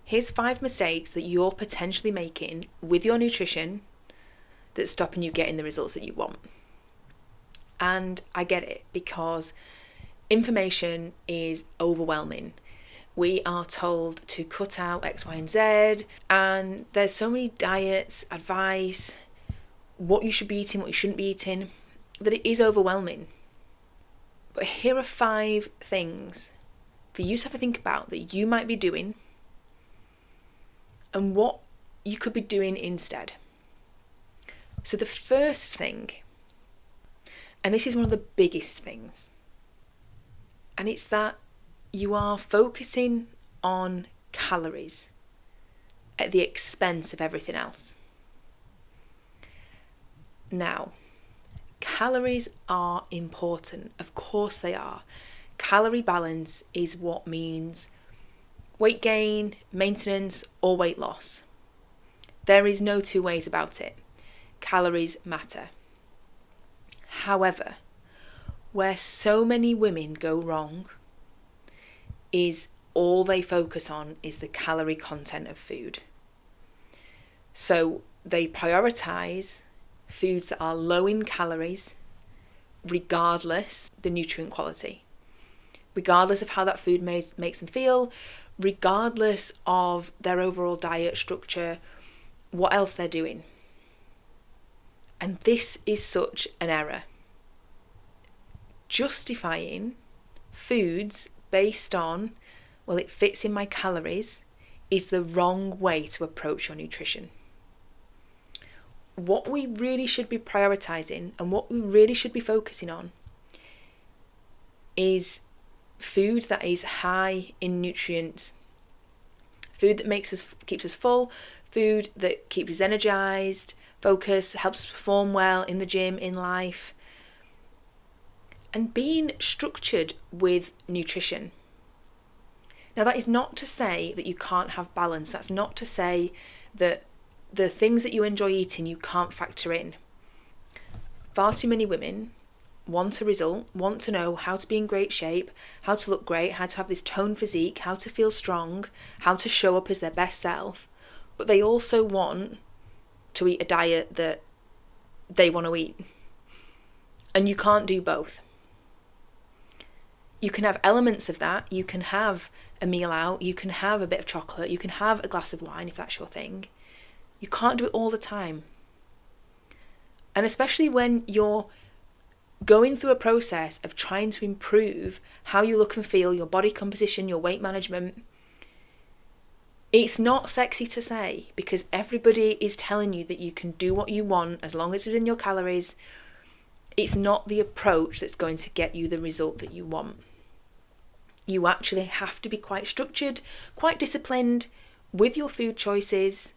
Here's 5 mistakes that you're potentially making with your nutrition that's stopping you getting the results that you want. And I get it, because information is overwhelming. We are told to cut out X, Y, and Z, and there's so many diets, advice, what you should be eating, what you shouldn't be eating, that it is overwhelming. But here are 5 things for you to have a think about that you might be doing and what you could be doing instead. So the first thing, and this is one of the biggest things, and it's that you are focusing on calories at the expense of everything else. Now, calories are important. Of course they are. Calorie balance is what means weight gain, maintenance, or weight loss. There is no two ways about it. Calories matter. However, where so many women go wrong is all they focus on is the calorie content of food. So they prioritize foods that are low in calories, regardless the nutrient quality, regardless of how that food makes them feel, regardless of their overall diet structure, what else they're doing. And this is such an error. Justifying foods based on, well, it fits in my calories, is the wrong way to approach your nutrition. What we really should be prioritizing and what we really should be focusing on is food that is high in nutrients, food that keeps us full, food that keeps us energized, focused, helps us perform well in the gym, in life, and being structured with nutrition. Now, that is not to say that you can't have balance. That's not to say that the things that you enjoy eating you can't factor in. Far too many women want a result, want to know how to be in great shape, how to look great, how to have this toned physique, how to feel strong, how to show up as their best self, but they also want to eat a diet that they want to eat. And you can't do both. You can have elements of that. You can have a meal out, you can have a bit of chocolate, you can have a glass of wine if that's your thing. You can't do it all the time. And especially when you're going through a process of trying to improve how you look and feel, your body composition, your weight management, it's not sexy to say, because everybody is telling you that you can do what you want as long as it's within your calories. It's not the approach that's going to get you the result that you want. You actually have to be quite structured, quite disciplined with your food choices,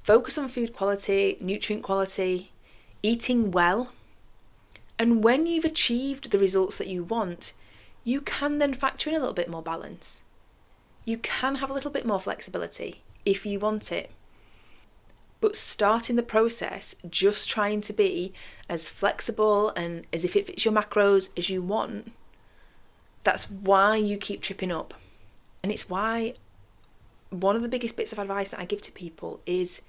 focus on food quality, nutrient quality, eating well. And when you've achieved the results that you want, you can then factor in a little bit more balance. You can have a little bit more flexibility if you want it. But starting the process just trying to be as flexible and as if it fits your macros as you want, that's why you keep tripping up. And it's why one of the biggest bits of advice that I give to people is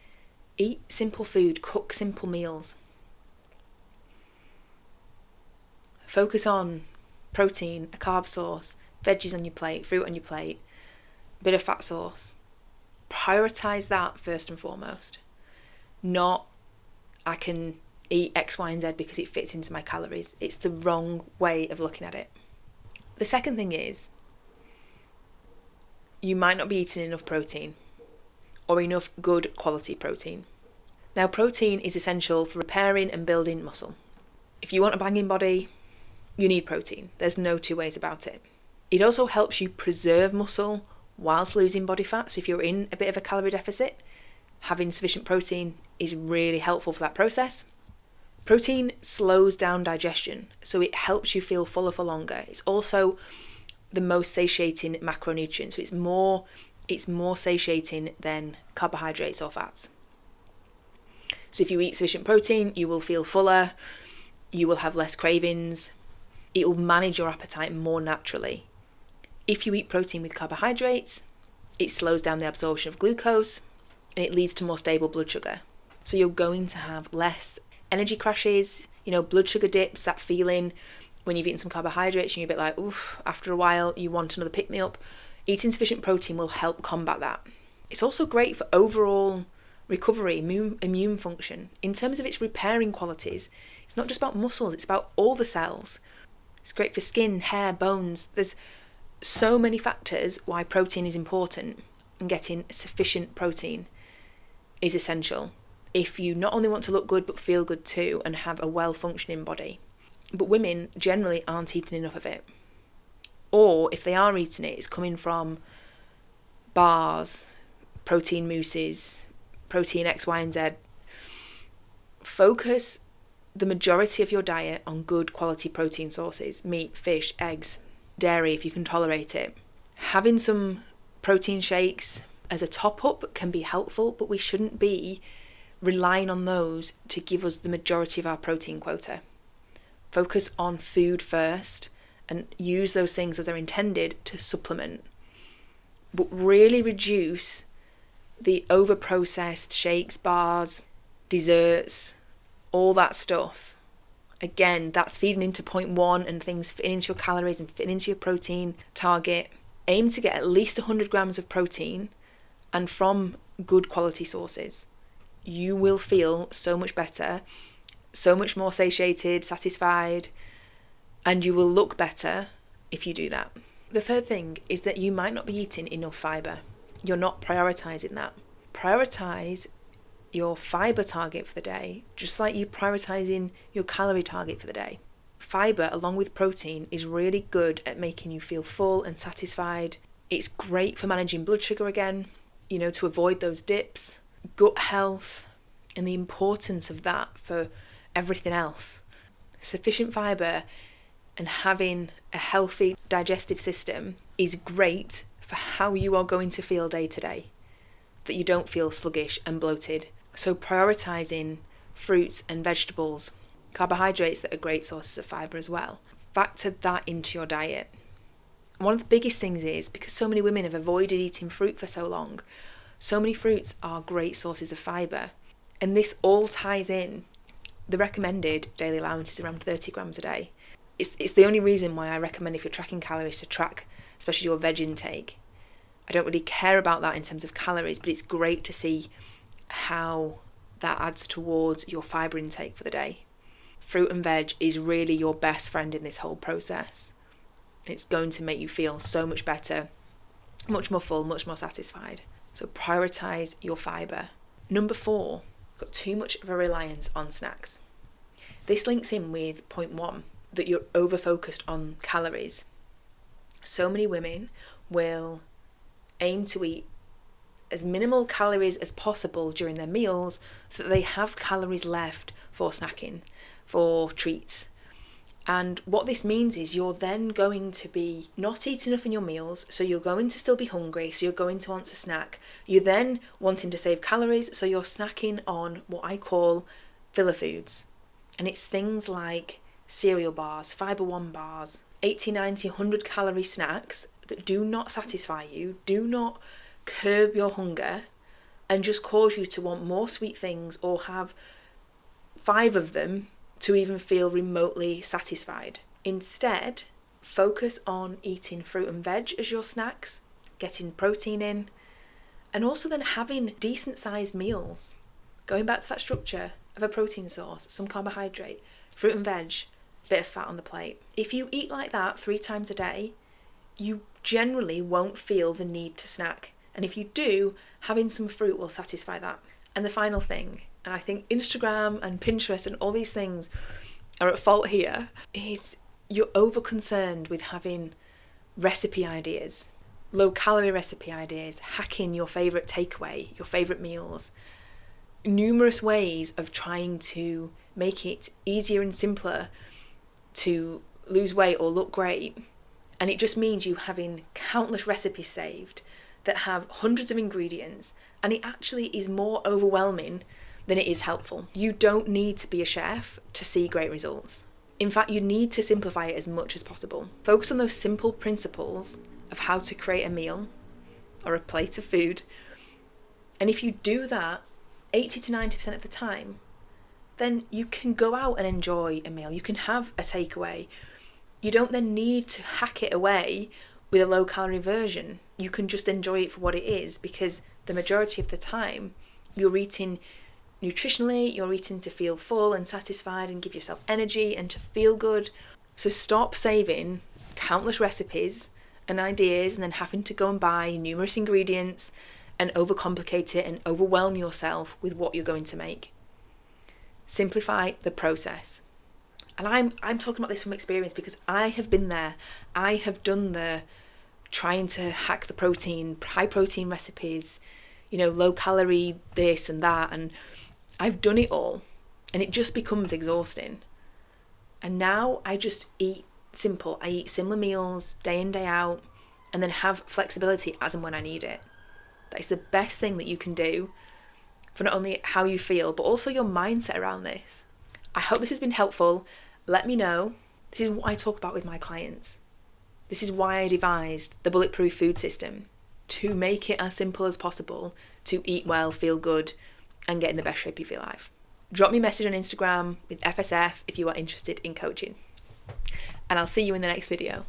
eat simple food, cook simple meals. Focus on protein, a carb source, veggies on your plate, fruit on your plate, a bit of fat source. Prioritize that first and foremost. Not, I can eat X, Y, and Z because it fits into my calories. It's the wrong way of looking at it. The second thing is, you might not be eating enough protein or enough good quality protein. Now, protein is essential for repairing and building muscle. If you want a banging body, you need protein. There's no two ways about it. It also helps you preserve muscle whilst losing body fat. So if you're in a bit of a calorie deficit, having sufficient protein is really helpful for that process. Protein slows down digestion, so it helps you feel fuller for longer. It's also the most satiating macronutrient, so it's more satiating than carbohydrates or fats. So if you eat sufficient protein, you will feel fuller, you will have less cravings, it will manage your appetite more naturally. If you eat protein with carbohydrates, it slows down the absorption of glucose, and it leads to more stable blood sugar. So you're going to have less energy crashes, blood sugar dips, that feeling when you've eaten some carbohydrates and you're a bit like, oof, after a while you want another pick-me-up. Eating sufficient protein will help combat that. It's also great for overall recovery, immune function. In terms of its repairing qualities, it's not just about muscles, it's about all the cells. It's great for skin, hair, bones. There's so many factors why protein is important, and getting sufficient protein is essential if you not only want to look good but feel good too and have a well-functioning body. But women generally aren't eating enough of it. Or if they are eating it, it's coming from bars, protein mousses, protein X, Y, and Z. Focus the majority of your diet on good quality protein sources: meat, fish, eggs, dairy if you can tolerate it. Having some protein shakes as a top-up can be helpful, but we shouldn't be relying on those to give us the majority of our protein quota. Focus on food first and use those things as they're intended to supplement, but really reduce the over-processed shakes, bars, desserts, all that stuff. Again, that's feeding into point one and things fitting into your calories and fitting into your protein target. Aim to get at least 100 grams of protein and from good quality sources. You will feel so much better, so much more satiated, satisfied, and you will look better if you do that. The third thing is that you might not be eating enough fibre. You're not prioritising that. Prioritise your fibre target for the day, just like you prioritising your calorie target for the day. Fibre, along with protein, is really good at making you feel full and satisfied. It's great for managing blood sugar again, to avoid those dips, gut health, and the importance of that for everything else. Sufficient fibre and having a healthy digestive system is great for how you are going to feel day to day, that you don't feel sluggish and bloated. So prioritising fruits and vegetables, carbohydrates that are great sources of fibre as well, factor that into your diet. One of the biggest things is, because so many women have avoided eating fruit for so long, so many fruits are great sources of fibre. And this all ties in. The recommended daily allowance is around 30 grams a day. It's the only reason why I recommend, if you're tracking calories, to track especially your veg intake. I don't really care about that in terms of calories, but it's great to see how that adds towards your fibre intake for the day. Fruit and veg is really your best friend in this whole process. It's going to make you feel so much better, much more full, much more satisfied. So prioritise your fibre. Number 4, got too much of a reliance on snacks. This links in with point 1, that you're over-focused on calories. So many women will aim to eat as minimal calories as possible during their meals so that they have calories left for snacking, for treats. And what this means is you're then going to be not eating enough in your meals, so you're going to still be hungry, so you're going to want to snack. You're then wanting to save calories, so you're snacking on what I call filler foods. And it's things like cereal bars, Fibre One bars, 80, 90, 100 calorie snacks that do not satisfy you, do not curb your hunger, and just cause you to want more sweet things or have 5 of them to even feel remotely satisfied. Instead, focus on eating fruit and veg as your snacks, getting protein in, and also then having decent sized meals. Going back to that structure of a protein source, some carbohydrate, fruit and veg, bit of fat on the plate. If you eat like that 3 times a day, you generally won't feel the need to snack. And if you do, having some fruit will satisfy that. And the final thing, and I think Instagram and Pinterest and all these things are at fault here, is you're over concerned with having recipe ideas, low calorie recipe ideas, hacking your favourite takeaway, your favourite meals, numerous ways of trying to make it easier and simpler to lose weight or look great. And it just means you having countless recipes saved that have hundreds of ingredients, and it actually is more overwhelming than it is helpful. You don't need to be a chef to see great results. In fact, you need to simplify it as much as possible. Focus on those simple principles of how to create a meal, or a plate of food. And if you do that 80 to 90% of the time, then you can go out and enjoy a meal. You can have a takeaway. You don't then need to hack it away with a low-calorie version. You can just enjoy it for what it is, because the majority of the time you're eating nutritionally, you're eating to feel full and satisfied and give yourself energy and to feel good. So stop saving countless recipes and ideas and then having to go and buy numerous ingredients and overcomplicate it and overwhelm yourself with what you're going to make. Simplify the process. And I'm talking about this from experience, because I have been there. I have done the trying to hack the protein, high protein recipes, low calorie this and that, and I've done it all, and it just becomes exhausting. And now I just eat simple. I eat similar meals day in, day out, and then have flexibility as and when I need it. That is the best thing that you can do for not only how you feel, but also your mindset around this. I hope this has been helpful. Let me know. This is what I talk about with my clients. This is why I devised the Bulletproof Food System, to make it as simple as possible to eat well, feel good, and get in the best shape of your life. Drop me a message on Instagram with FSF if you are interested in coaching. And I'll see you in the next video.